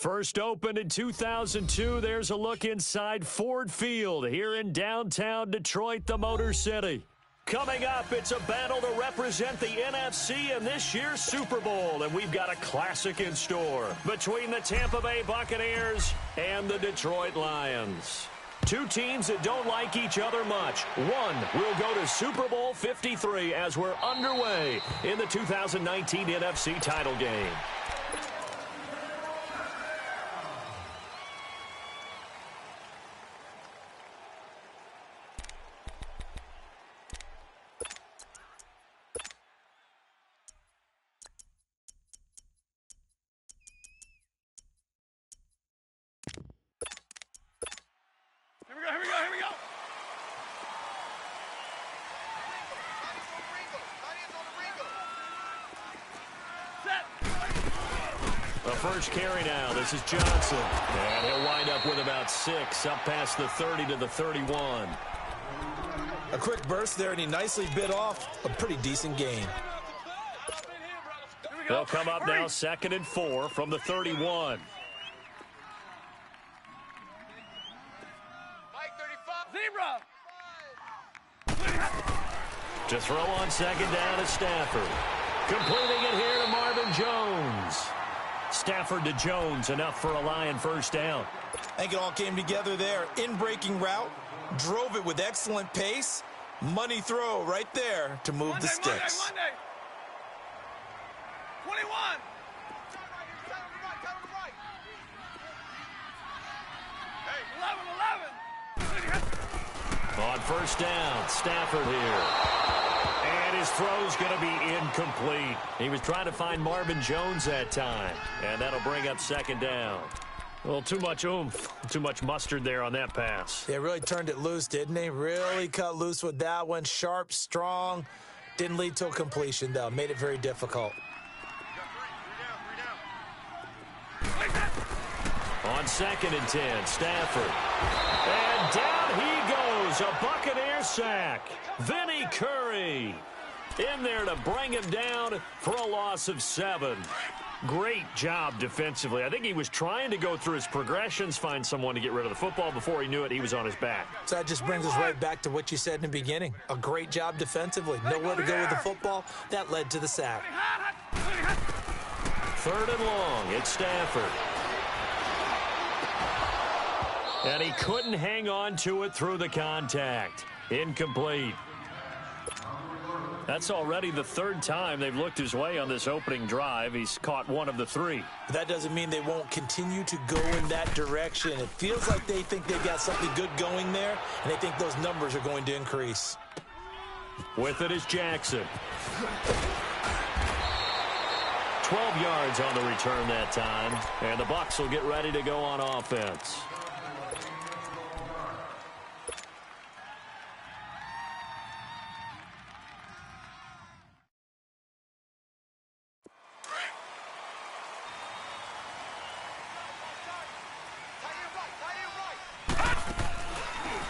First opened in 2002, there's a look inside Ford Field here in downtown Detroit, the Motor City. Coming up, it's a battle to represent the NFC in this year's Super Bowl, and we've got a classic in store between the Tampa Bay Buccaneers and the Detroit Lions. Two teams that don't like each other much. One will go to Super Bowl 53 as we're underway in the 2019 NFC title game. Here we go. The first carry now. This is Johnson. And he'll wind up with about 6, up past the 30 to the 31. A quick burst there, and he nicely bit off a pretty decent gain. They'll come up now 2nd and 4 from the 31. To throw on 2nd down is Stafford. Completing it here to Marvin Jones. Stafford to Jones, enough for a Lion first down. I think it all came together there. In-breaking route, drove it with excellent pace. Money throw right there to move the sticks. Monday. 21. Hey, 11. On first down, Stafford here. And his throw's going to be incomplete. He was trying to find Marvin Jones that time. And that'll bring up 2nd down. A little too much oomph, too much mustard there on that pass. They really turned it loose, didn't they? Really cut loose with that one. Sharp, strong. Didn't lead to a completion, though. Made it very difficult. On 2nd and 10, Stafford. And down he goes, a Buccaneer sack. Vinny Curry in there to bring him down for a loss of 7. Great job defensively. I think he was trying to go through his progressions, find someone to get rid of the football. Before he knew it, he was on his back. So that just brings us right back to what you said in the beginning. A great job defensively. Nowhere to go with the football. That led to the sack. 3rd and long, it's Stafford. And he couldn't hang on to it through the contact. Incomplete. That's already the 3rd time they've looked his way on this opening drive. He's caught 1 of the 3. That doesn't mean they won't continue to go in that direction. It feels like they think they've got something good going there, and they think those numbers are going to increase. With it is Jackson. 12 yards on the return that time, and the Bucs will get ready to go on offense.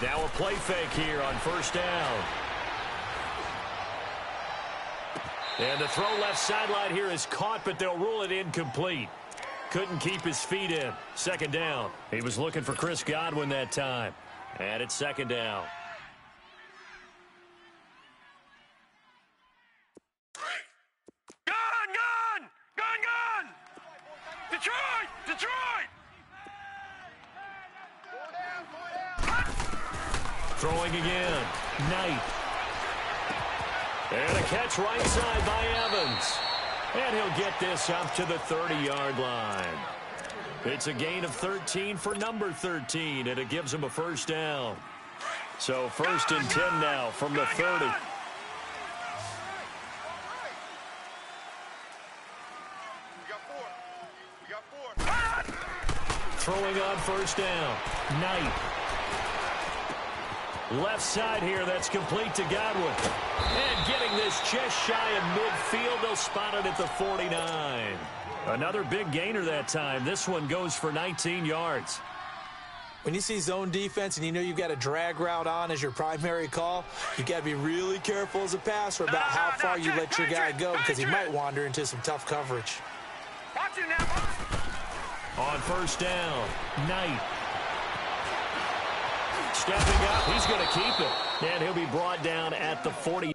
Now a play fake here on first down. And the throw left sideline here is caught, but they'll rule it incomplete. Couldn't keep his feet in. 2nd down. He was looking for Chris Godwin that time. And it's 2nd down. Gun! Detroit! Throwing again. Knight. And a catch right side by Evans. And he'll get this up to the 30-yard line. It's a gain of 13 for number 13, and it gives him a first down. So 1st and 10 now from the 30. Throwing on first down. Knight. Left side here, that's complete to Godwin. And getting this just shy of midfield, they'll spot it at the 49. Another big gainer that time. This one goes for 19 yards. When you see zone defense and you know you've got a drag route on as your primary call, you got to be really careful as a passer about how far you let your guy go because he might wander into some tough coverage. Watch it now. On first down, Knight. Stepping up, he's going to keep it. And he'll be brought down at the 40.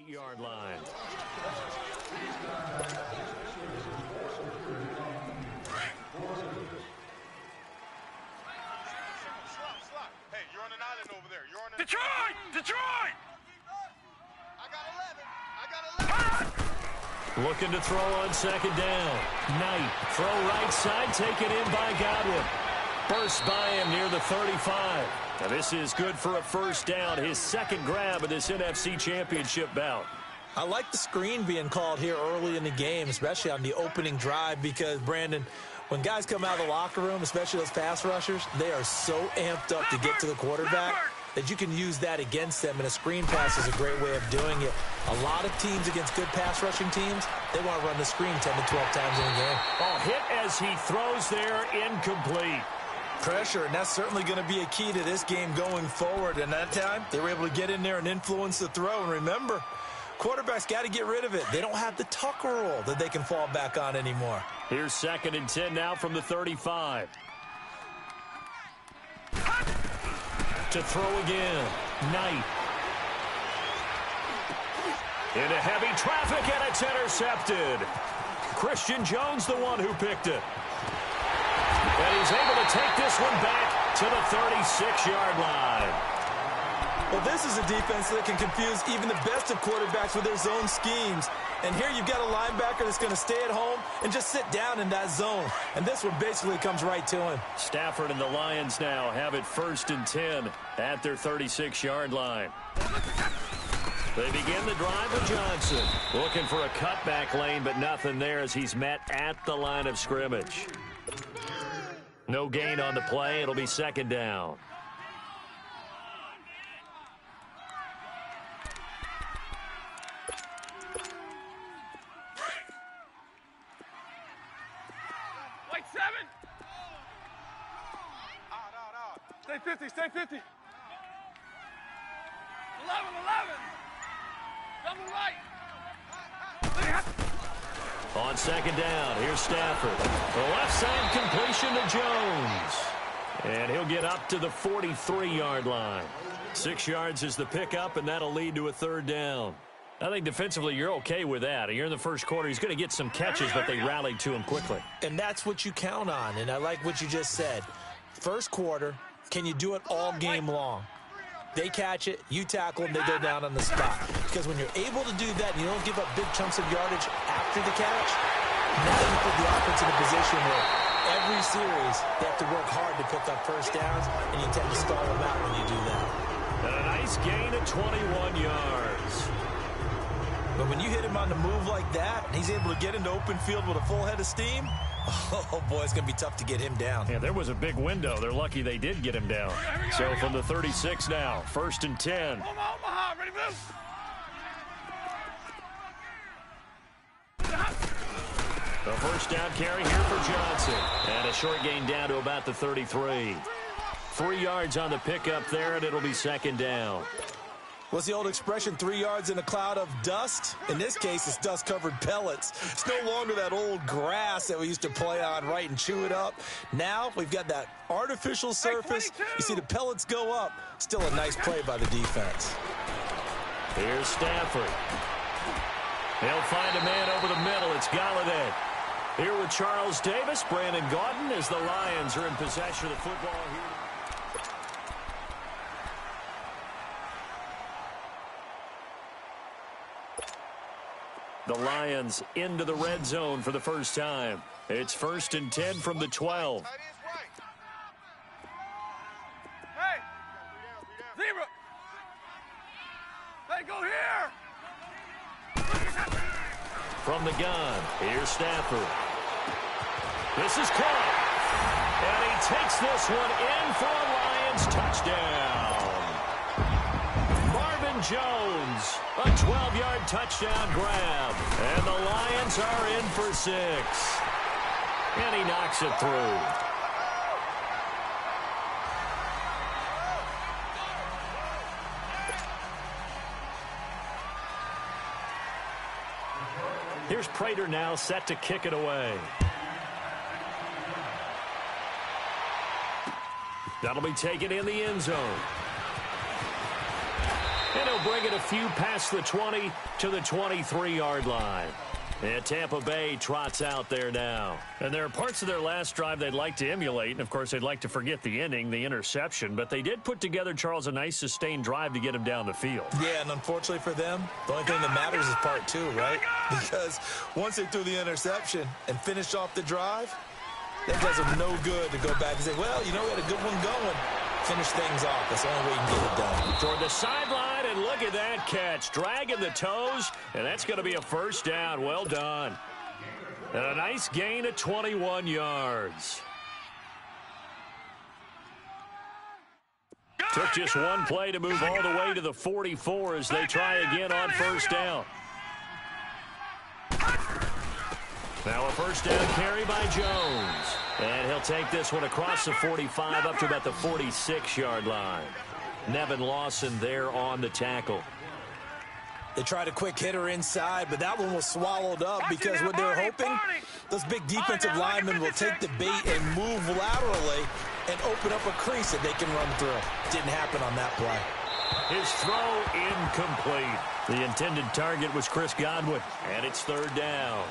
Yard line. Hey, you're on an island over there. You're on an Detroit! Detroit! I got 11. Looking to throw on second down. Knight, throw right side, taken in by Godwin. Burst by him near the 35. Now this is good for a first down, his second grab of this NFC Championship bout. I like the screen being called here early in the game, especially on the opening drive, because, Brandon, when guys come out of the locker room, especially those pass rushers, they are so amped up to get to the quarterback that you can use that against them, and a screen pass is a great way of doing it. A lot of teams against good pass rushing teams, they want to run the screen 10 to 12 times in a game. Oh, hit as he throws there, incomplete. Pressure, and that's certainly going to be a key to this game going forward. And that time, they were able to get in there and influence the throw. And remember, quarterbacks got to get rid of it. They don't have the Tucker roll that they can fall back on anymore. Here's 2nd and 10 now from the 35. To throw again, Knight. Into heavy traffic, and it's intercepted. Christian Jones, the one who picked it. And he's able to take this one back to the 36-yard line. Well, this is a defense that can confuse even the best of quarterbacks with their zone schemes. And here you've got a linebacker that's going to stay at home and just sit down in that zone. And this one basically comes right to him. Stafford and the Lions now have it 1st and 10 at their 36-yard line. They begin the drive with Johnson. Looking for a cutback lane, but nothing there as he's met at the line of scrimmage. No gain on the play. It'll be 2nd down. White 7. Stay 50, stay 50. 11, 11. Double right. On 2nd down, here's Stafford. The left side completion to Jones. And he'll get up to the 43-yard line. 6 yards is the pickup, and that'll lead to a 3rd down. I think defensively you're okay with that. You're in the first quarter. He's going to get some catches, but they rallied to him quickly. And that's what you count on, and I like what you just said. First quarter, can you do it all game long? They catch it, you tackle them, they go down on the spot. Because when you're able to do that and you don't give up big chunks of yardage after the catch, now you put the offense in a position where every series they have to work hard to pick up first downs, and you tend to stall them out when you do that. And a nice gain of 21 yards. But when you hit him on the move like that, and he's able to get into open field with a full head of steam, oh, boy, it's going to be tough to get him down. Yeah, there was a big window. They're lucky they did get him down. So from the 36 now, 1st and 10. Omaha, ready, move. The first down carry here for Johnson. And a short gain down to about the 33. 3 yards on the pickup there, and it'll be 2nd down. What's the old expression, 3 yards in a cloud of dust? In this case, it's dust-covered pellets. It's no longer that old grass that we used to play on, right, and chew it up. Now we've got that artificial surface. You see the pellets go up. Still a nice play by the defense. Here's Stafford. They'll find a man over the middle. It's Galladay. Here with Charles Davis, Brandon Gaudin, as the Lions are in possession of the football here. The Lions into the red zone for the first time. It's 1st and 10 from the 12. Hey! Zebra! Hey, go here! From the gun, here's Stafford. This is caught. And he takes this one in for a Lions touchdown. Marvin Jones, a 12-yard touchdown grab. And the Lions are in for 6. And he knocks it through. Here's Prater now set to kick it away. That'll be taken in the end zone. And he'll bring it a few past the 20 to the 23-yard line. And Tampa Bay trots out there now. And there are parts of their last drive they'd like to emulate. And, of course, they'd like to forget the ending, the interception. But they did put together, Charles, a nice sustained drive to get him down the field. Yeah, and unfortunately for them, the only thing that matters is part 2, right? Because once they threw the interception and finished off the drive, that does them no good to go back and say, well, you know, we had a good one going. Finish things off. That's the only way you can get it done. Toward the sideline, and look at that catch. Dragging the toes, and that's going to be a first down. Well done. And a nice gain of 21 yards. Took just one play to move all the way to the 44 as they try again on first down. Now a first down carry by Jones. And he'll take this one across the 45 up to about the 46-yard line. Nevin Lawson there on the tackle. They tried a quick hitter inside, but that one was swallowed up because what they're hoping, those big defensive linemen will take the bait and move laterally and open up a crease that they can run through. Didn't happen on that play. His throw incomplete. The intended target was Chris Godwin, and it's third down.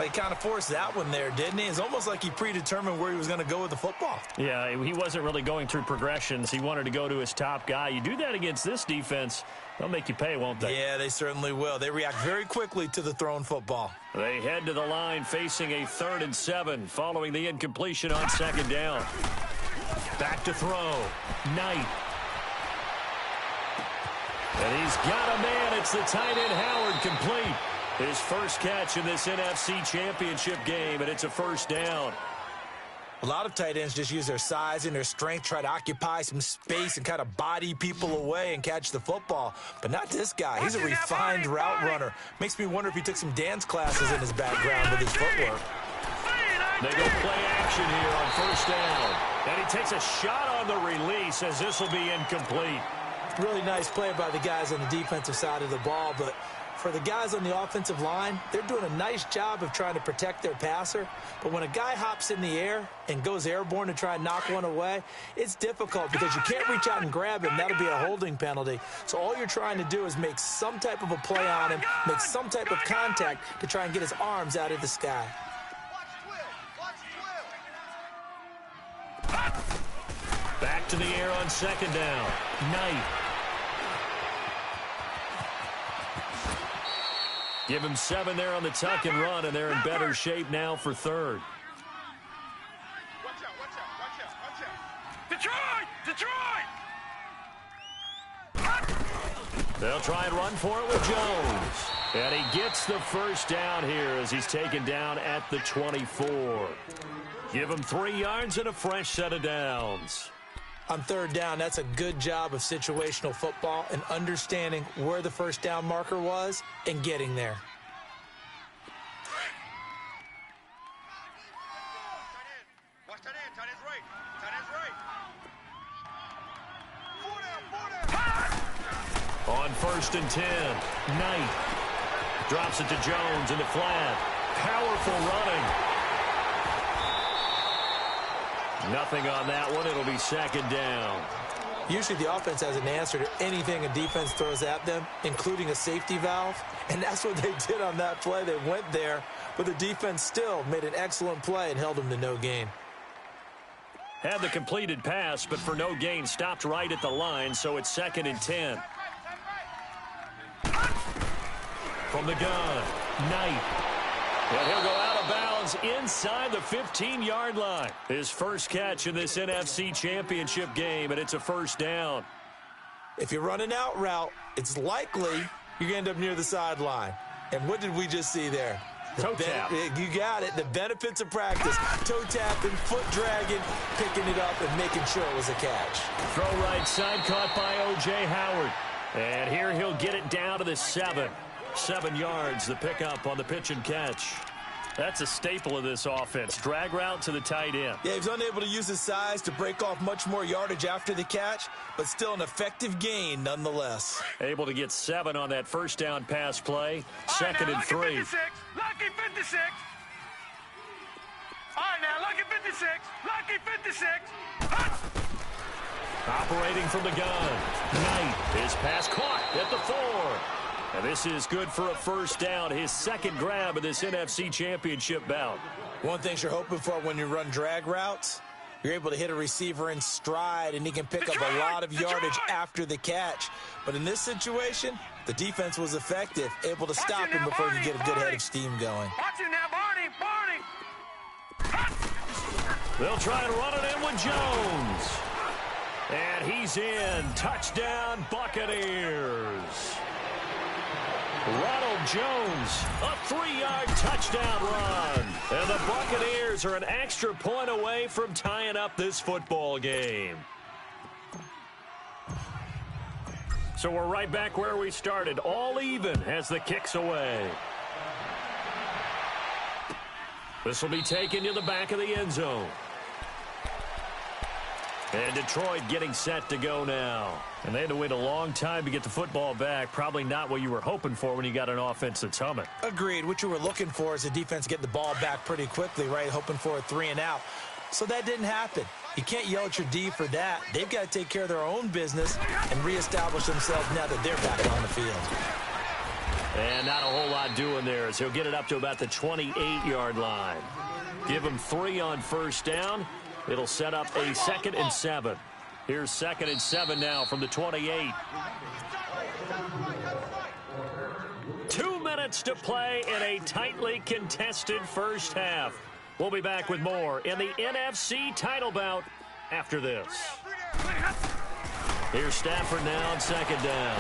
He kind of forced that one there, didn't he? It's almost like he predetermined where he was going to go with the football. Yeah, he wasn't really going through progressions. He wanted to go to his top guy. You do that against this defense, they'll make you pay, won't they? Yeah, they certainly will. They react very quickly to the thrown football. They head to the line facing a 3rd and 7 following the incompletion on second down. Back to throw. Knight. And he's got a man. It's the tight end Howard complete. His first catch in this NFC Championship game, and it's a first down. A lot of tight ends just use their size and their strength, try to occupy some space and kind of body people away and catch the football. But not this guy. He's a refined route runner. Makes me wonder if he took some dance classes in his background with his footwork. They go play action here on first down. And he takes a shot on the release as this will be incomplete. Really nice play by the guys on the defensive side of the ball, but for the guys on the offensive line, they're doing a nice job of trying to protect their passer. But when a guy hops in the air and goes airborne to try and knock one away, it's difficult because you can't reach out and grab him. That'll be a holding penalty. So all you're trying to do is make some type of a play on him, make some type of contact to try and get his arms out of the sky. Back to the air on second down. Knight. Give him 7 there on the tuck and run, and they're in better shape now for third. Watch out. Detroit! They'll try and run for it with Jones. And he gets the first down here as he's taken down at the 24. Give him 3 yards and a fresh set of downs. On third down, that's a good job of situational football and understanding where the first down marker was and getting there. Watch tight end's right. On first and 10, Knight drops it to Jones in the flat. Powerful running. Nothing on that one. It'll be second down. Usually the offense has an answer to anything a defense throws at them, including a safety valve. And that's what they did on that play. They went there, but the defense still made an excellent play and held them to no gain. Had the completed pass, but for no gain, stopped right at the line, so it's second and 10. From the gun, Knight. And he'll go out of bounds inside the 15-yard line. His first catch in this NFC Championship game, and it's a first down. If you run an out route, it's likely you're going to end up near the sideline. And what did we just see there? Toe tap. You got it. The benefits of practice. Toe tapping, foot dragging, picking it up, and making sure it was a catch. Throw right side, caught by O.J. Howard. And here he'll get it down to the 7. 7 yards, the pickup on the pitch and catch. That's a staple of this offense. Drag route to the tight end. Yeah, he was unable to use his size to break off much more yardage after the catch, but still an effective gain nonetheless. Able to get 7 on that first down pass play. Second and 3. Lucky 56. All right, now, lucky 56. Lucky 56. Operating from the gun. Knight, his pass caught at the 4. And this is good for a first down, his second grab of this NFC Championship bout. One thing you're hoping for when you run drag routes, you're able to hit a receiver in stride, and he can pick up a lot of yardage after the catch. But in this situation, the defense was effective, able to stop him before he could get a good head of steam going. Watch it now, Barney. They'll try and run it in with Jones. And he's in. Touchdown, Buccaneers. Ronald Jones, a 3-yard touchdown run. And the Buccaneers are an extra point away from tying up this football game. So we're right back where we started, all even as the kick's away. This will be taken to the back of the end zone. And Detroit getting set to go now. And they had to wait a long time to get the football back. Probably not what you were hoping for when you got an offense that's humming. Agreed. What you were looking for is the defense get the ball back pretty quickly, right? Hoping for a 3 and out. So that didn't happen. You can't yell at your D for that. They've got to take care of their own business and reestablish themselves now that they're back on the field. And not a whole lot doing there as he'll get it up to about the 28-yard line. Give him 3 on first down. It'll set up a 2nd and 7. Here's 2nd and 7 now from the 28. 2 minutes to play in a tightly contested first half. We'll be back with more in the NFC title bout after this. Here's Stafford now on 2nd down.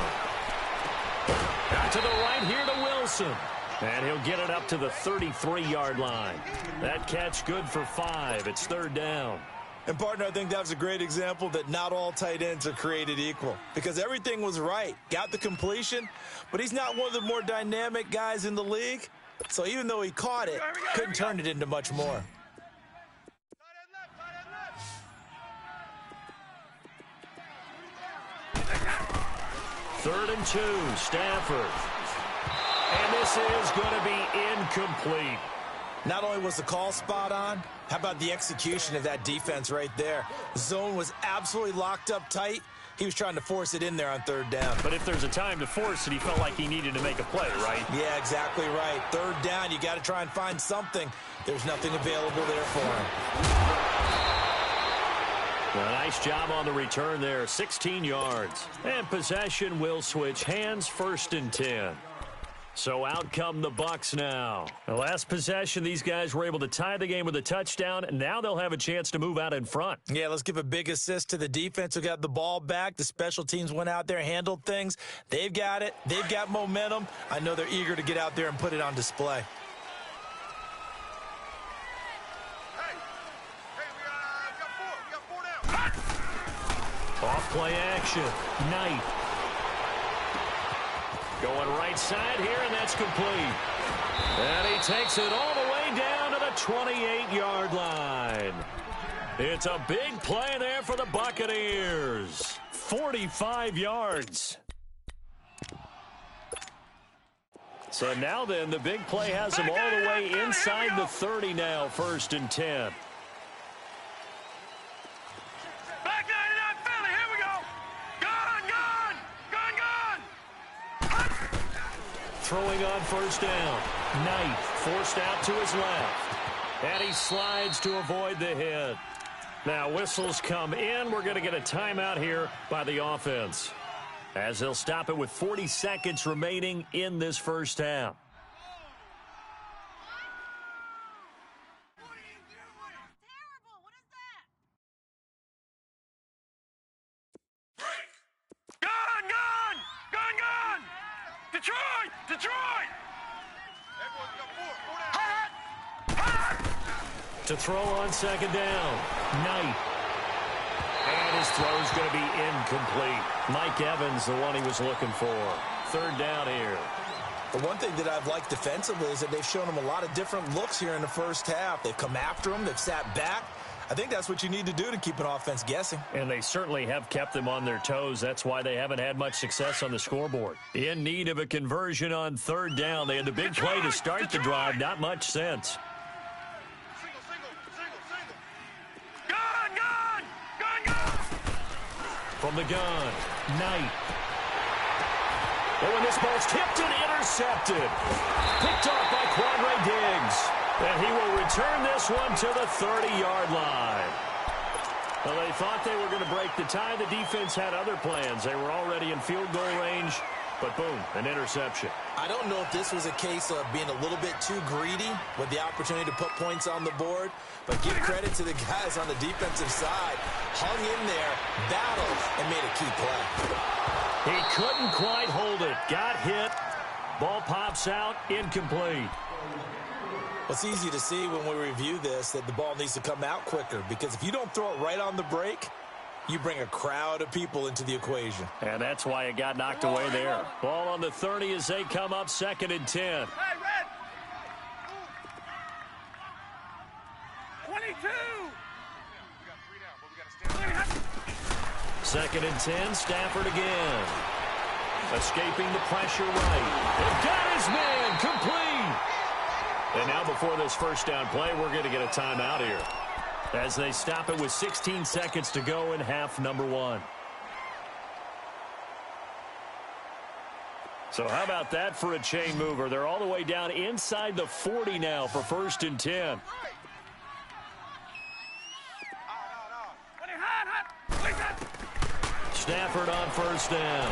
Out to the right here to Wilson. And he'll get it up to the 33-yard line. That catch good for 5. It's 3rd down. And, partner, I think that was a great example that not all tight ends are created equal. Because everything was right. Got the completion, but he's not one of the more dynamic guys in the league. So even though he caught it, couldn't turn it into much more. Third and 2, Stafford. And this is going to be incomplete. Not only was the call spot on, how about the execution of that defense right there? The zone was absolutely locked up tight. He was trying to force it in there on 3rd down. But if there's a time to force it, he felt like he needed to make a play, right? Yeah, exactly right. 3rd down, you got to try and find something. There's nothing available there for him. A nice job on the return there, 16 yards. And possession will switch hands, 1st and 10. So out come the Bucs now. The last possession, these guys were able to tie the game with a touchdown, and now they'll have a chance to move out in front. Yeah, let's give a big assist to the defense who got the ball back. The special teams went out there, handled things. They've got it. They've got momentum. I know they're eager to get out there and put it on display. We got 4 down. Off play action. Knight. Going right side here, and that's complete. And he takes it all the way down to the 28-yard line. It's a big play there for the Buccaneers. 45 yards. So now then, the big play has him all the way inside the 30 now, 1st and 10. Throwing on 1st down. Knight forced out to his left. And he slides to avoid the hit. Now whistles come in. We're going to get a timeout here by the offense, as they'll stop it with 40 seconds remaining in this first half. Detroit! to throw on second down. Knight. And his throw's going to be incomplete. Mike Evans, the one he was looking for. Third down here. The one thing that I've liked defensively is that they've shown him a lot of different looks here in the first half. They've come after him. They've sat back. I think that's what you need to do to keep an offense guessing. And they certainly have kept them on their toes. That's why they haven't had much success on the scoreboard. In need of a conversion on third down. They had the big play to start the drive. Not much sense. From the gun, Knight. Oh, and this ball's tipped and intercepted. Picked off by Quandre Diggs. And he will return this one to the 30-yard line. Well, they thought they were going to break the tie. The defense had other plans. They were already in field goal range. But boom, an interception. I don't know if this was a case of being a little bit too greedy with the opportunity to put points on the board, but give credit to the guys on the defensive side. Hung in there, battled, and made a key play. He couldn't quite hold it. Got hit. Ball pops out, incomplete. Well, it's easy to see when we review this that the ball needs to come out quicker, because if you don't throw it right on the break, you bring a crowd of people into the equation. And that's why it got knocked away there. Ball on the 30 as they come up, 2nd and 10. Hey, Red! 22! We got 3 down, but we got to stand. 2nd and 10, Stafford again. Escaping the pressure right. And got his man, complete. And now before this first down play, we're going to get a timeout here, as they stop it with 16 seconds to go in half number 1. So how about that for a chain mover? They're all the way down inside the 40 now for 1st and 10. Stafford on 1st down.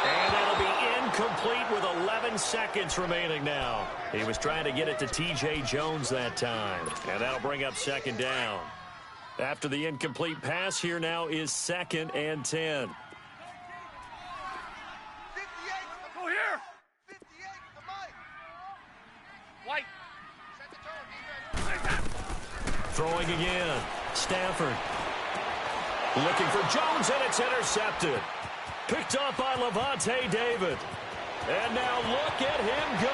And that'll be incomplete with 11 seconds remaining now. He was trying to get it to T.J. Jones that time. And that'll bring up 2nd down. After the incomplete pass, here now is 2nd and 10. 58. Go here. 58 to Mike. White. Set the tone. Throwing again. Stafford. Looking for Jones, and it's intercepted. Picked off by Levante David. And now look at him go.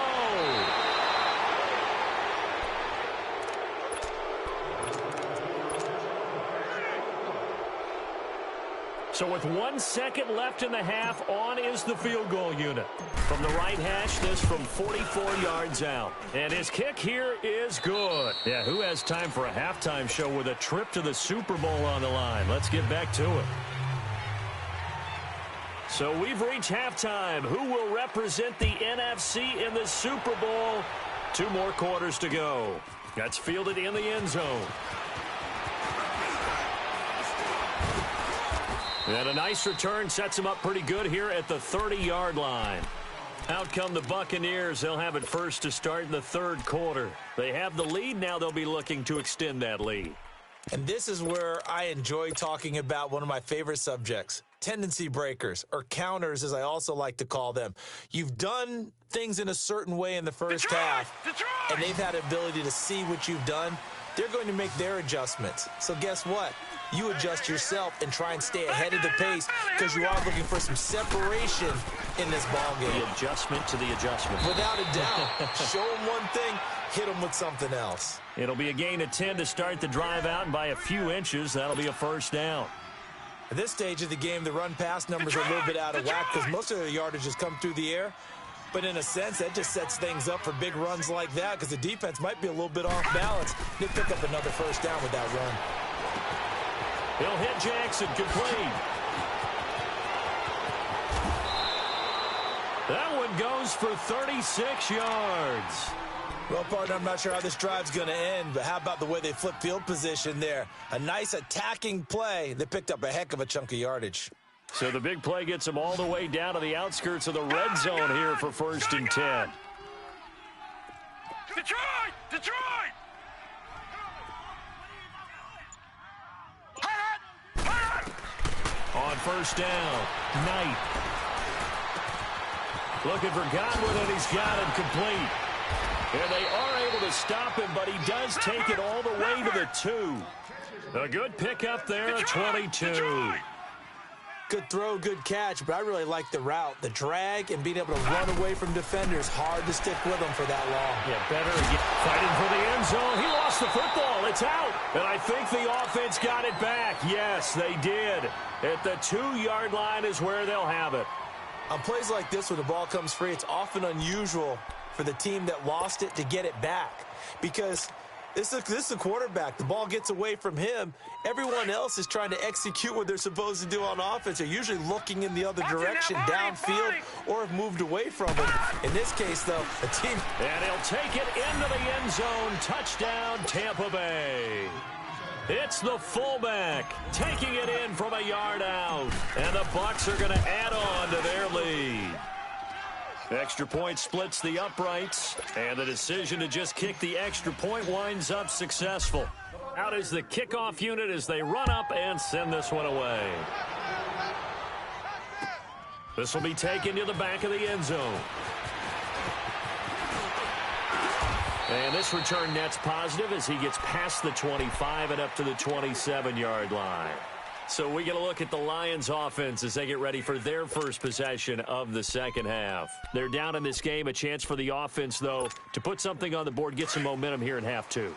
So with 1 second left in the half, on is the field goal unit. From the right hash, this from 44 yards out. And his kick here is good. Yeah, who has time for a halftime show with a trip to the Super Bowl on the line? Let's get back to it. So we've reached halftime. Who will represent the NFC in the Super Bowl? 2 more quarters to go. That's fielded in the end zone. And a nice return sets him up pretty good here at the 30-yard line. Out come the Buccaneers. They'll have it first to start in the 3rd quarter. They have the lead. Now they'll be looking to extend that lead. And this is where I enjoy talking about one of my favorite subjects, tendency breakers, or counters, as I also like to call them. You've done things in a certain way in the first half, and they've had the ability to see what you've done. They're going to make their adjustments. So guess what? You adjust yourself and try and stay ahead of the pace, because you are looking for some separation in this ball game. The adjustment to the adjustment. Without a doubt. Show them one thing, hit them with something else. It'll be a gain of 10 to start the drive out, and by a few inches, that'll be a 1st down. At this stage of the game, the run-pass numbers are a little bit out of whack because most of the yardage has come through the air. But in a sense, that just sets things up for big runs like that, because the defense might be a little bit off balance. They pick up another 1st down with that run. He'll hit Jackson, complete. That one goes for 36 yards. Well, partner, I'm not sure how this drive's going to end, but how about the way they flip field position there? A nice attacking play. They picked up a heck of a chunk of yardage. So the big play gets them all the way down to the outskirts of the red zone here for 1st and 10. Detroit! Detroit! On 1st down, Knight. Looking for Godwin, and he's got him complete. And they are able to stop him, but he does take it all the way to the 2. A good pickup there at 22. Good throw, good catch, but I really like the route. The drag and being able to run away from defenders, hard to stick with them for that long. Yeah, better again. Fighting for the end zone. He lost the football. It's out. And I think the offense got it back. Yes, they did. At the 2-yard line is where they'll have it. On plays like this where the ball comes free, it's often unusual for the team that lost it to get it back. Because this is a quarterback. The ball gets away from him. Everyone else is trying to execute what they're supposed to do on offense. They're usually looking in the other direction, downfield, or have moved away from it. In this case, though, a team... And he'll take it into the end zone. Touchdown, Tampa Bay. It's the fullback taking it in from a yard out. And the Bucs are going to add on to their lead. Extra point splits the uprights, and the decision to just kick the extra point winds up successful. Out is the kickoff unit as they run up and send this one away. This will be taken to the back of the end zone. And this return net's positive as he gets past the 25 and up to the 27-yard line. So we get a look at the Lions offense as they get ready for their first possession of the second half. They're down in this game. A chance for the offense, though, to put something on the board, get some momentum here in half 2.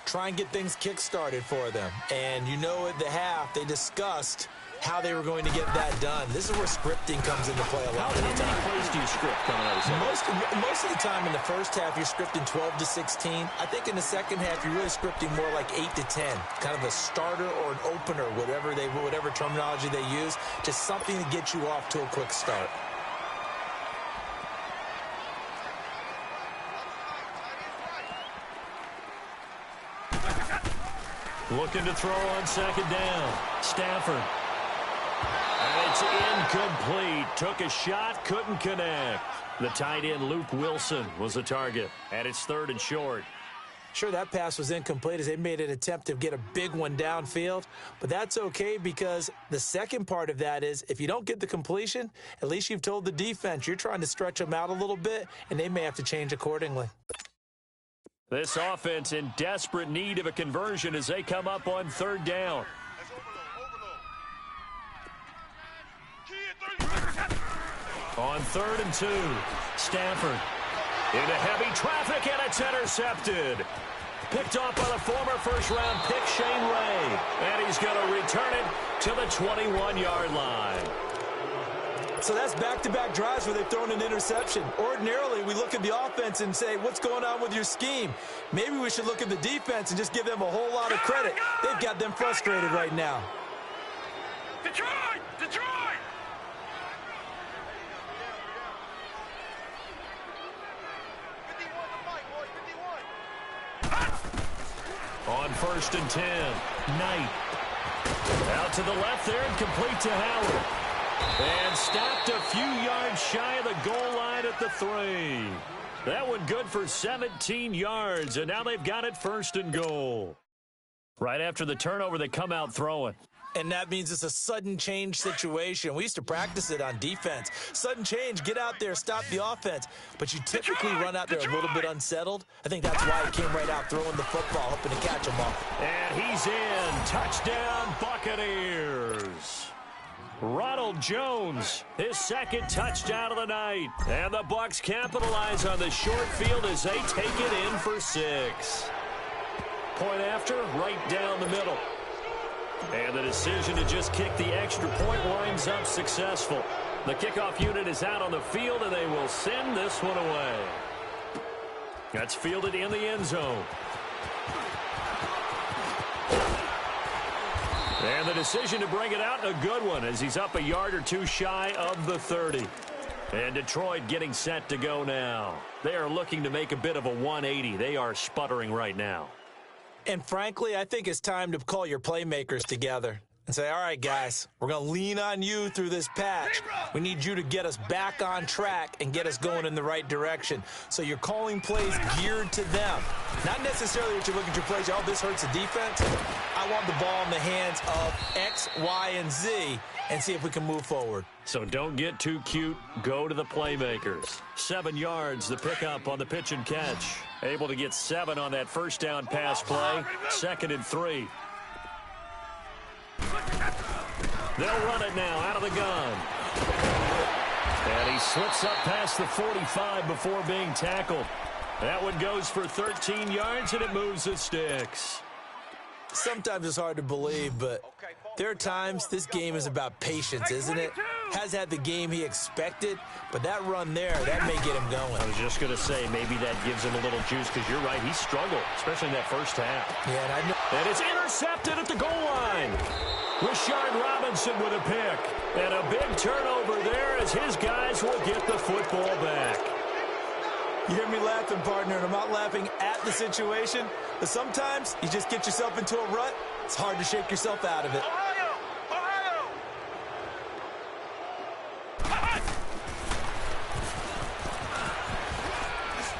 Try and get things kick-started for them. And you know at the half, they discussed how they were going to get that done. This is where scripting comes into play a lot of the time. How many plays do you script coming out of the Most of the time in the first half, you're scripting 12 to 16. I think in the second half, you're really scripting more like 8 to 10. Kind of a starter or an opener, whatever terminology they use. Just something to get you off to a quick start. Looking to throw on second down. Stafford. And it's incomplete. Took a shot, couldn't connect. The tight end, Luke Wilson, was the target. And it's 3rd and short. Sure, that pass was incomplete as they made an attempt to get a big one downfield. But that's okay because the second part of that is if you don't get the completion, at least you've told the defense you're trying to stretch them out a little bit, and they may have to change accordingly. This offense in desperate need of a conversion as they come up on 3rd down. On 3rd and 2, Stafford into heavy traffic, and it's intercepted. Picked off by the former first-round pick, Shane Ray. And he's going to return it to the 21-yard line. So that's back-to-back drives where they've thrown an interception. Ordinarily, we look at the offense and say, what's going on with your scheme? Maybe we should look at the defense and just give them a whole lot of credit. They've got them frustrated right now. Detroit! Detroit! On 1st and 10, Knight. Out to the left there and complete to Howard. And stopped a few yards shy of the goal line at the 3. That one good for 17 yards, and now they've got it 1st and goal. Right after the turnover, they come out throwing. And that means it's a sudden change situation. We used to practice it on defense. Sudden change, get out there, stop the offense. But you typically run out there a little bit unsettled. I think that's why he came right out throwing the football, hoping to catch him all. And he's in. Touchdown, Buccaneers. Ronald Jones, his 2nd touchdown of the night. And the Bucs capitalize on the short field as they take it in for 6. Point after, right down the middle. And the decision to just kick the extra point winds up successful. The kickoff unit is out on the field, and they will send this one away. That's fielded in the end zone. And the decision to bring it out, a good one, as he's up a yard or 2 shy of the 30. And Detroit getting set to go now. They are looking to make a bit of a 180. They are sputtering right now. And frankly, I think it's time to call your playmakers together. and say, all right, guys, we're going to lean on you through this patch. We need you to get us back on track and get us going in the right direction. So you're calling plays geared to them. Not necessarily that you look at your plays, oh, this hurts the defense. I want the ball in the hands of X, Y, and Z and see if we can move forward. So don't get too cute. Go to the playmakers. 7 yards, the pickup on the pitch and catch. Able to get 7 on that first down pass play. 2nd and 3. They'll run it now out of the gun. And he slips up past the 45 before being tackled. That one goes for 13 yards, and it moves the sticks. Sometimes it's hard to believe, but there are times this game is about patience, isn't it? Has had the game he expected, but that run there, that may get him going. I was just going to say, maybe that gives him a little juice, because you're right, he struggled, especially in that first half. Yeah, and it's intercepted at the goal line. Rashard Robinson with a pick. And a big turnover there as his guys will get the football back. You hear me laughing, partner, and I'm not laughing at the situation, but sometimes you just get yourself into a rut. It's hard to shake yourself out of it.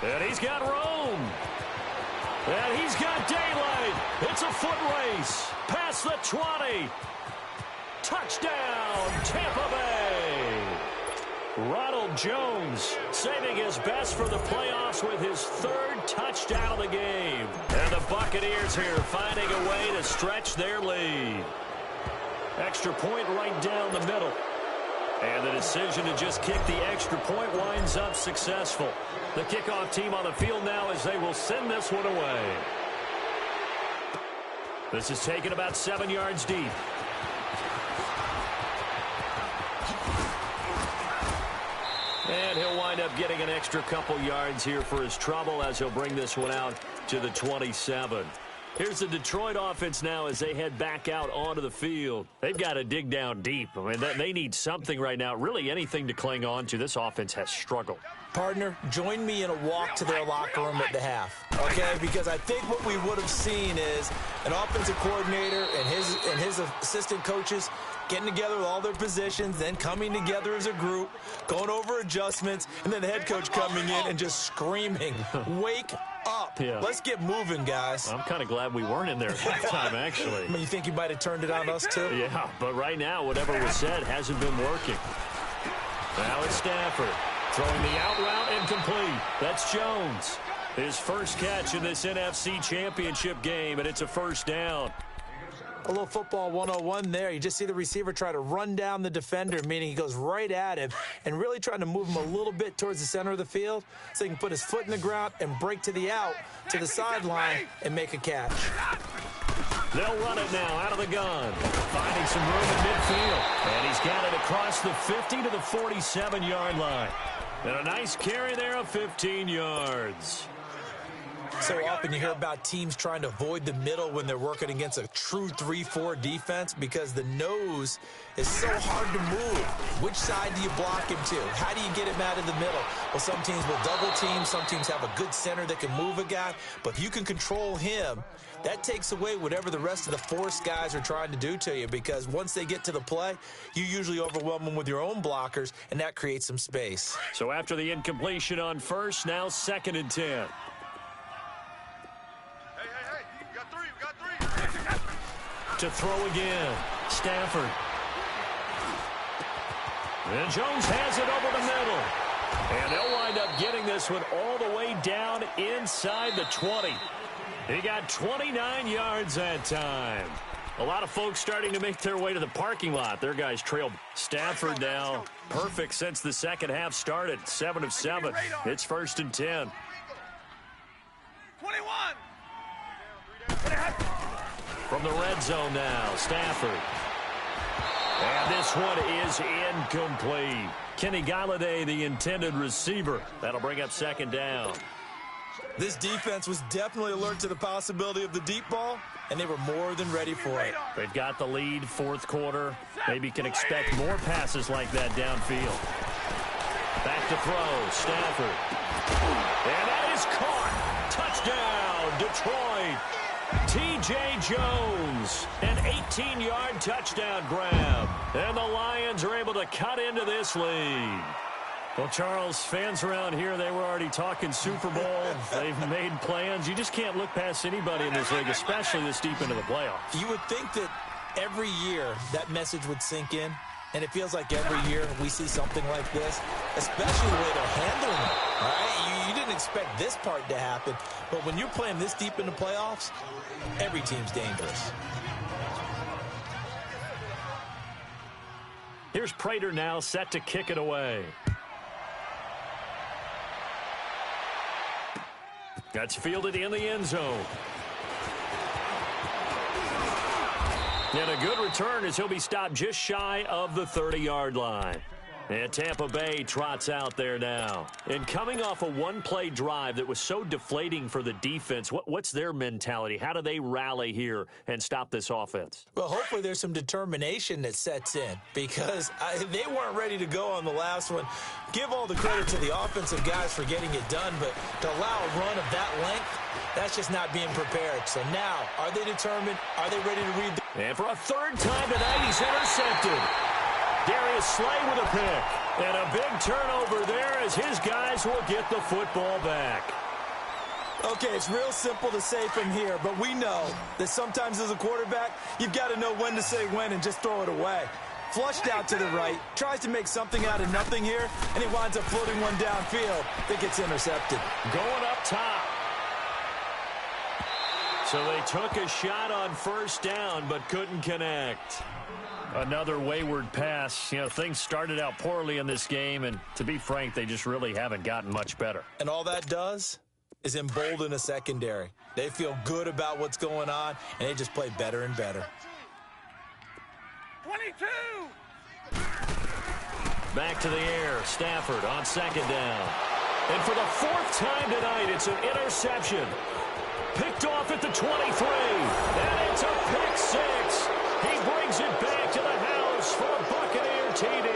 And he's got Rome. And he's got daylight. It's a foot race. Past the 20. Touchdown, Tampa Bay. Ronald Jones saving his best for the playoffs with his 3rd touchdown of the game. And the Buccaneers here finding a way to stretch their lead. Extra point right down the middle. And the decision to just kick the extra point winds up successful. The kickoff team on the field now as they will send this one away. This is taken about 7 yards deep. And he'll wind up getting an extra couple yards here for his trouble as he'll bring this one out to the 27. Here's the Detroit offense now as they head back out onto the field. They've got to dig down deep. I mean, they need something right now, really anything to cling on to. This offense has struggled. Partner, join me in a walk to their locker room at the half, okay? Because I think what we would have seen is an offensive coordinator and his assistant coaches getting together with all their positions, then coming together as a group, going over adjustments, and then the head coach coming in and just screaming, wake up. Yeah. Let's get moving, guys. I'm kind of glad we weren't in there at that time, actually. I mean, you think you might have turned it on us, too? Yeah, but right now, whatever was said hasn't been working. Now it's Stafford. Throwing the out route incomplete. That's Jones. His first catch in this NFC Championship game, and it's a first down. A little football 101 there. You just see the receiver try to run down the defender, meaning he goes right at him and really trying to move him a little bit towards the center of the field so he can put his foot in the ground and break to the out, to the sideline, and make a catch. They'll run it now out of the gun. Finding some room in midfield. And he's got it across the 50 to the 47-yard line. And a nice carry there of 15 yards. So often you hear about teams trying to avoid the middle when they're working against a true 3-4 defense because the nose is so hard to move. Which side do you block him to? How do you get him out of the middle? Well, some teams will double team. Some teams have a good center that can move a guy. But if you can control him, that takes away whatever the rest of the force guys are trying to do to you because once they get to the play, you usually overwhelm them with your own blockers, and that creates some space. So after the incompletion on first, now 2nd and 10. Hey, we got three. To throw again, Stafford. And Jones has it over the middle. And they'll wind up getting this one all the way down inside the 20. He got 29 yards that time. A lot of folks starting to make their way to the parking lot. Their guys trailed. Stafford now perfect since the second half started. 7 of 7. It's 1st and 10. 21. From the red zone now, Stafford. And this one is incomplete. Kenny Galladay, the intended receiver. That'll bring up 2nd down. This defense was definitely alert to the possibility of the deep ball, and they were more than ready for it. They've got the lead, 4th quarter. Maybe can expect more passes like that downfield. Back to throw, Stafford. And that is caught. Touchdown, Detroit. T.J. Jones, an 18-yard touchdown grab. And the Lions are able to cut into this lead. Well, Charles, fans around here, they were already talking Super Bowl. They've made plans. You just can't look past anybody in this league, especially this deep into the playoffs. You would think that every year that message would sink in, and it feels like every year we see something like this, especially the way they're handling it. All right? You didn't expect this part to happen, but when you're playing this deep in the playoffs, every team's dangerous. Here's Prater now set to kick it away. That's fielded in the end zone. And a good return as he'll be stopped just shy of the 30-yard line. And Tampa Bay trots out there now. And coming off a one-play drive that was so deflating for the defense, what's their mentality? How do they rally here and stop this offense? Well, hopefully there's some determination that sets in because they weren't ready to go on the last one. Give all the credit to the offensive guys for getting it done, but to allow a run of that length, that's just not being prepared. So now, are they determined? Are they ready to read? And for a third time tonight, he's intercepted. Darius Slay with a pick. And a big turnover there as his guys will get the football back. Okay, it's real simple to say from here, but we know that sometimes as a quarterback, you've got to know when to say when and just throw it away. Flushed out to the right, tries to make something out of nothing here, and he winds up floating one downfield that gets intercepted. Going up top. So they took a shot on first down, but couldn't connect. Another wayward pass. You know, things started out poorly in this game, and to be frank, they just really haven't gotten much better. And all that does is embolden a secondary. They feel good about what's going on, and they just play better and better. 22! Back to the air. Stafford on second down. And for the fourth time tonight, it's an interception. Picked off at the 23. And it's a pick six. He brings it back to the house for a Buccaneer TD.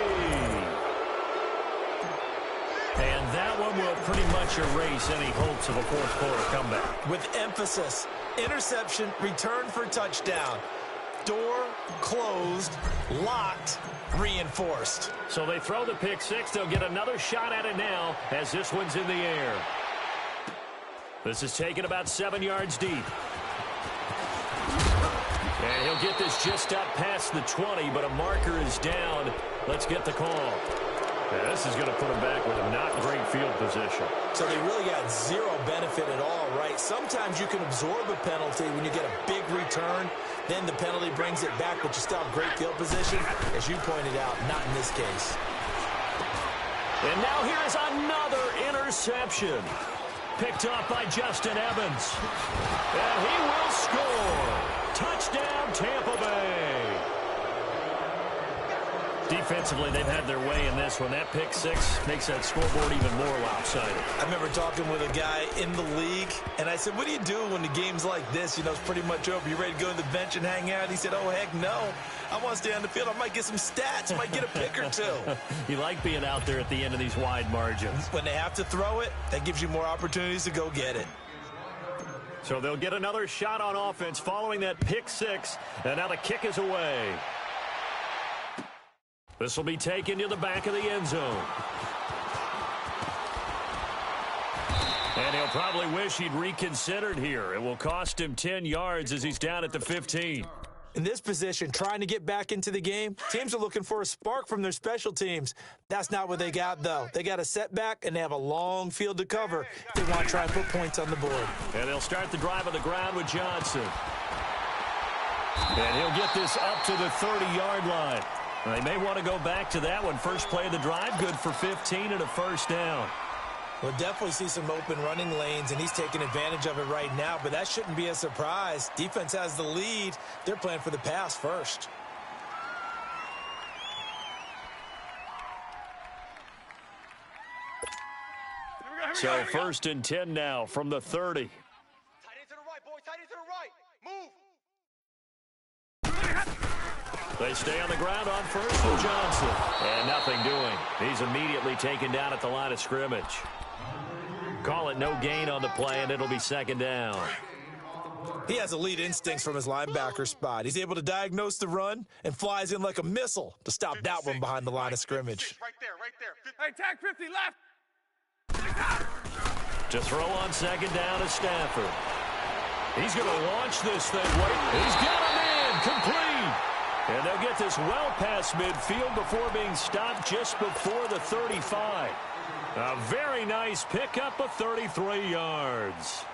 And that one will pretty much erase any hopes of a fourth quarter comeback. With emphasis, interception, return for touchdown. Door closed, locked, reinforced. So they throw the pick six. They'll get another shot at it now as this one's in the air. This is taken about 7 yards deep. And he'll get this just up past the 20, but a marker is down. Let's get the call. Yeah, this is going to put him back with a not great field position. So they really got zero benefit at all, right? Sometimes you can absorb a penalty when you get a big return. Then the penalty brings it back, but you still have great field position. As you pointed out, not in this case. And now here is another interception. Picked up by Justin Evans. And he will score. Touchdown, Tampa Bay. Defensively, they've had their way in this one. That pick six makes that scoreboard even more lopsided. I remember talking with a guy in the league, and I said, what do you do when the game's like this? You know, it's pretty much over. You ready to go to the bench and hang out? He said, oh, heck no. I want to stay on the field. I might get some stats. I might get a pick or two. You like being out there at the end of these wide margins. When they have to throw it, that gives you more opportunities to go get it. So they'll get another shot on offense following that pick six, and now the kick is away. This will be taken to the back of the end zone. And he'll probably wish he'd reconsidered here. It will cost him 10 yards as he's down at the 15. In this position, trying to get back into the game, teams are looking for a spark from their special teams. That's not what they got, though. They got a setback, and they have a long field to cover if they want to try and put points on the board. And they'll start the drive on the ground with Johnson. And he'll get this up to the 30-yard line. They may want to go back to that one. First play of the drive, good for 15 and a first down. We'll definitely see some open running lanes, and he's taking advantage of it right now, but that shouldn't be a surprise. Defense has the lead. They're playing for the pass first. So first and 10 now from the 30. Tight end to the right, boy. Tight end to the right. Move. They stay on the ground on first with Johnson. And nothing doing. He's immediately taken down at the line of scrimmage. Call it no gain on the play, and it'll be second down. He has elite instincts from his linebacker spot. He's able to diagnose the run and flies in like a missile to stop that one behind the line of scrimmage. Right there, right there. Hey, tag 50 left. To throw on second down is Stafford. He's going to launch this thing. He's got him in, complete. And they'll get this well past midfield before being stopped just before the 35. A very nice pickup of 33 yards.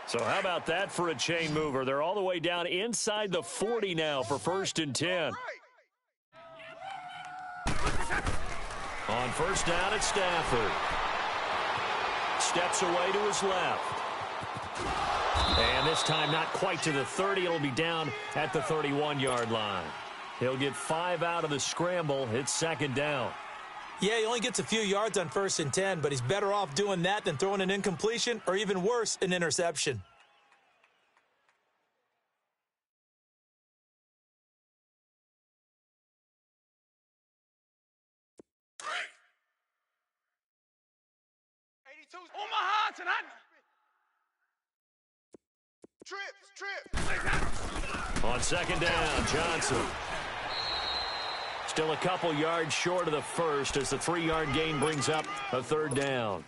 So how about that for a chain mover? They're all the way down inside the 40 now for 1st and 10. On first down, it's Stafford. Steps away to his left. And this time not quite to the 30. It'll be down at the 31-yard line. He'll get 5 out of the scramble. It's 2nd down. Yeah, he only gets a few yards on 1st and 10, but he's better off doing that than throwing an incompletion or even worse, an interception. Omaha tonight. Trips. On 2nd down, Johnson. Still a couple yards short of the first as the 3-yard gain brings up a 3rd down.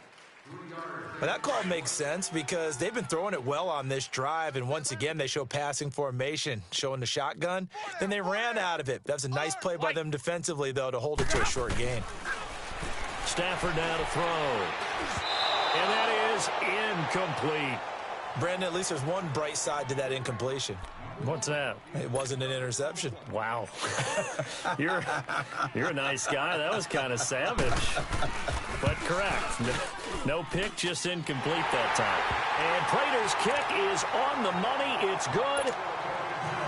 But that call makes sense because they've been throwing it well on this drive, and once again they show passing formation, showing the shotgun. Then they ran out of it. That was a nice play by them defensively, though, to hold it to a short gain. Stafford now to throw. And that is incomplete. Brandon, at least there's one bright side to that incompletion. What's that? It wasn't an interception. Wow. You're a nice guy. That was kind of savage. But correct. No pick, just incomplete that time. And Prater's kick is on the money. It's good.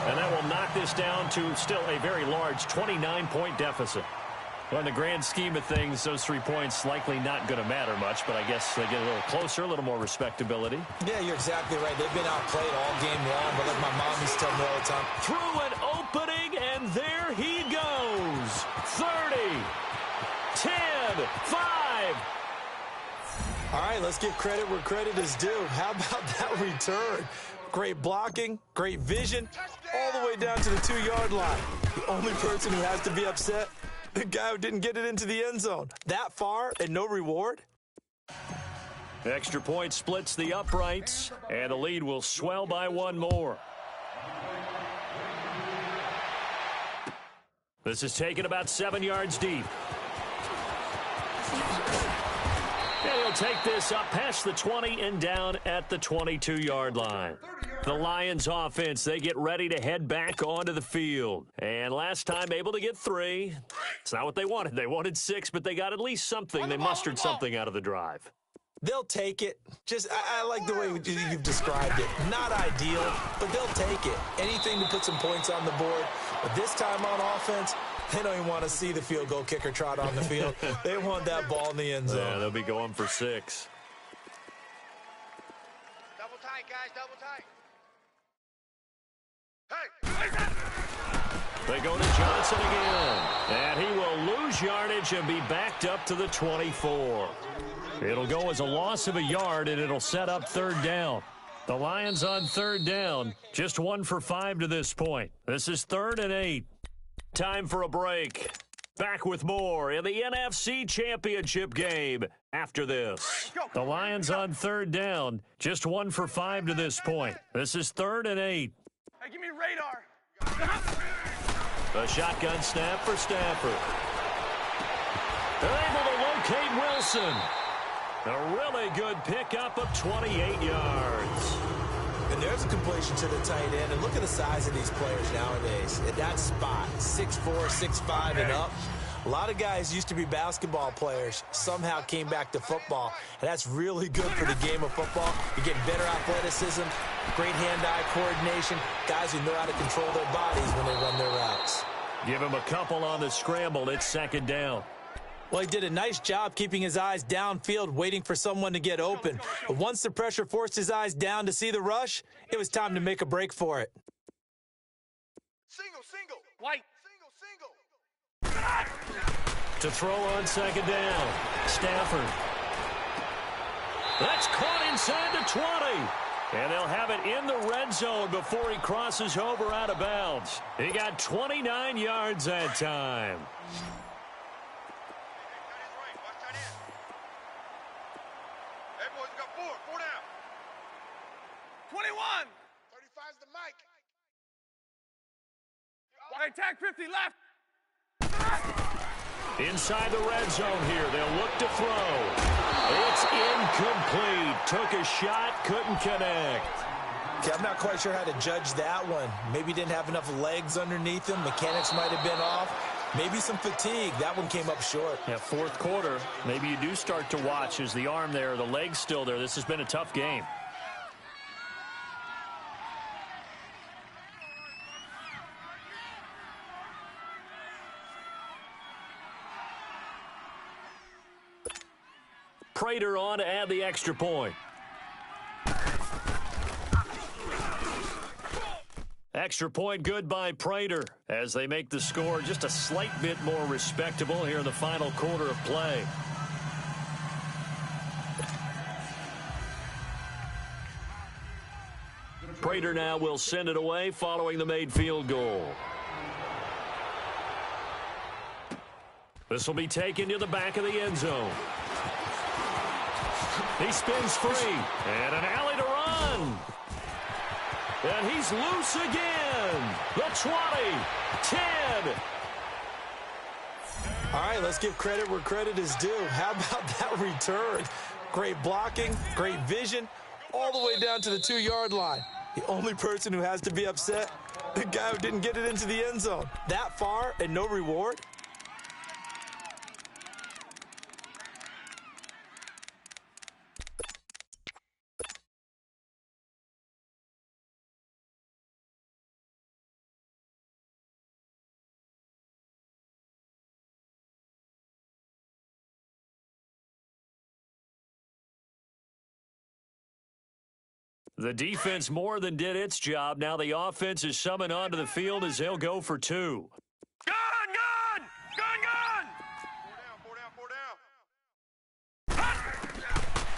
And that will knock this down to still a very large 29-point deficit. Well, in the grand scheme of things, those 3 points likely not going to matter much, but I guess they get a little closer, a little more respectability. Yeah, you're exactly right. They've been outplayed all game long, but like my mom used to tell me all the time. Through an opening, and there he goes. 30, 10, 5. All right, let's give credit where credit is due. How about that return? Great blocking, great vision, all the way down to the 2-yard line. The only person who has to be upset, the guy who didn't get it into the end zone. That far and no reward? Extra point splits the uprights, and the lead will swell by 1 more. This is taken about 7 yards deep. And he'll take this up past the 20 and down at the 22-yard line. The Lions offense, they get ready to head back onto the field. And last time able to get 3. It's not what they wanted. They wanted 6, but they got at least something. They mustered something out of the drive. They'll take it. I like the way you've described it. Not ideal, but they'll take it. Anything to put some points on the board. But this time on offense, they don't even want to see the field goal kicker trot on the field. They want that ball in the end zone. Yeah, they'll be going for 6. Double tight, guys, double tight. They go to Johnson again. And he will lose yardage and be backed up to the 24. It'll go as a loss of a yard, and it'll set up 3rd down. The Lions on 3rd down. Just 1 for 5 to this point. This is 3rd and 8. Time for a break. Back with more in the NFC Championship game after this. The Lions on 3rd down. Just 1 for 5 to this point. This is 3rd and 8. Hey, give me radar. A shotgun snap for Stafford. They're able to locate Wilson. A really good pickup of 28 yards. And there's a completion to the tight end. And look at the size of these players nowadays. At that spot, 6'4", 6'5", and up. A lot of guys used to be basketball players, somehow came back to football, and that's really good for the game of football. You're getting better athleticism, great hand-eye coordination, guys who know how to control their bodies when they run their routes. Give him a couple on the scramble. It's 2nd down. Well, he did a nice job keeping his eyes downfield, waiting for someone to get open. But once the pressure forced his eyes down to see the rush, it was time to make a break for it. Single. White. Single. To throw on 2nd down, Stafford. That's caught inside the 20. And they'll have it in the red zone before he crosses over out of bounds. He got 29 yards that time. Hey, boys, we got four down. 21. 35's the mic. Hey, tag 50 left. Inside the red zone here. They'll look to throw. It's incomplete. Took a shot, couldn't connect. Okay, I'm not quite sure how to judge that one. Maybe didn't have enough legs underneath him. Mechanics might have been off. Maybe some fatigue. That one came up short. Yeah, fourth quarter, maybe you do start to watch. Is the arm there, the leg's still there? This has been a tough game. Prater on to add the extra point. Extra point good by Prater as they make the score just a slight bit more respectable here in the final quarter of play. Prater now will send it away following the made field goal. This will be taken to the back of the end zone. He spins free, and an alley to run. And he's loose again. The 20, 10. All right, let's give credit where credit is due. How about that return? Great blocking, great vision, all the way down to the 2-yard line. The only person who has to be upset, the guy who didn't get it into the end zone. That far and no reward? The defense more than did its job. Now the offense is summoned onto the field as they'll go for two. Gun! Four down.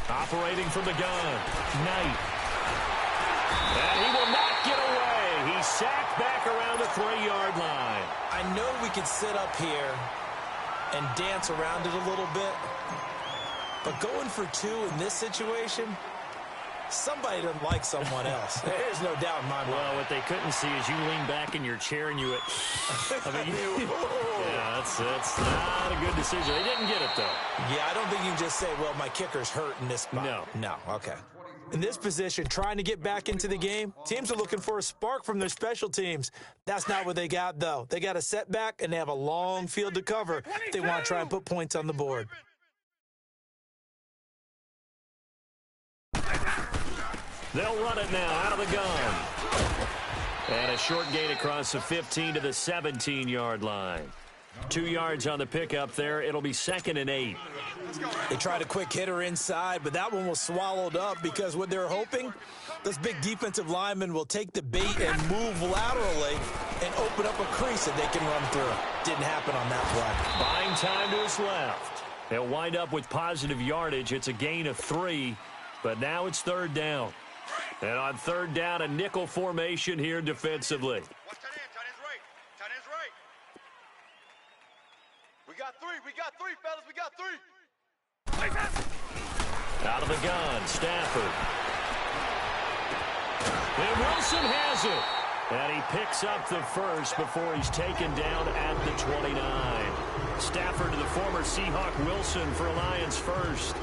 Operating from the gun, Knight. And he will not get away. He's sacked back around the 3-yard line. I know we could sit up here and dance around it a little bit, but going for two in this situation, somebody doesn't like someone else. There's no doubt in my mind. Well, what they couldn't see is you lean back in your chair and you went, I mean, yeah, that's not a good decision. They didn't get it, though. Yeah, I don't think you can just say, well, my kicker's hurt in this spot. No, okay. In this position, trying to get back into the game, teams are looking for a spark from their special teams. That's not what they got, though. They got a setback, and they have a long field to cover if they want to try and put points on the board. They'll run it now out of the gun. And a short gain across the 15 to the 17-yard line. 2 yards on the pickup there. It'll be 2nd and 8. They tried a quick hitter inside, but that one was swallowed up because what they're hoping, those big defensive linemen will take the bait and move laterally and open up a crease that they can run through. Didn't happen on that play. Buying time to his left. They'll wind up with positive yardage. It's a gain of 3, but now it's 3rd down. And on 3rd down, a nickel formation here defensively. Watch tight end's right. Tight end's right. We got three, fellas. We got 3. Out of the gun, Stafford. And Wilson has it. And he picks up the first before he's taken down at the 29. Stafford to the former Seahawk Wilson for a Lions first.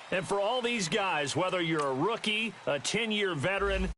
And for all these guys, whether you're a rookie, a 10-year veteran,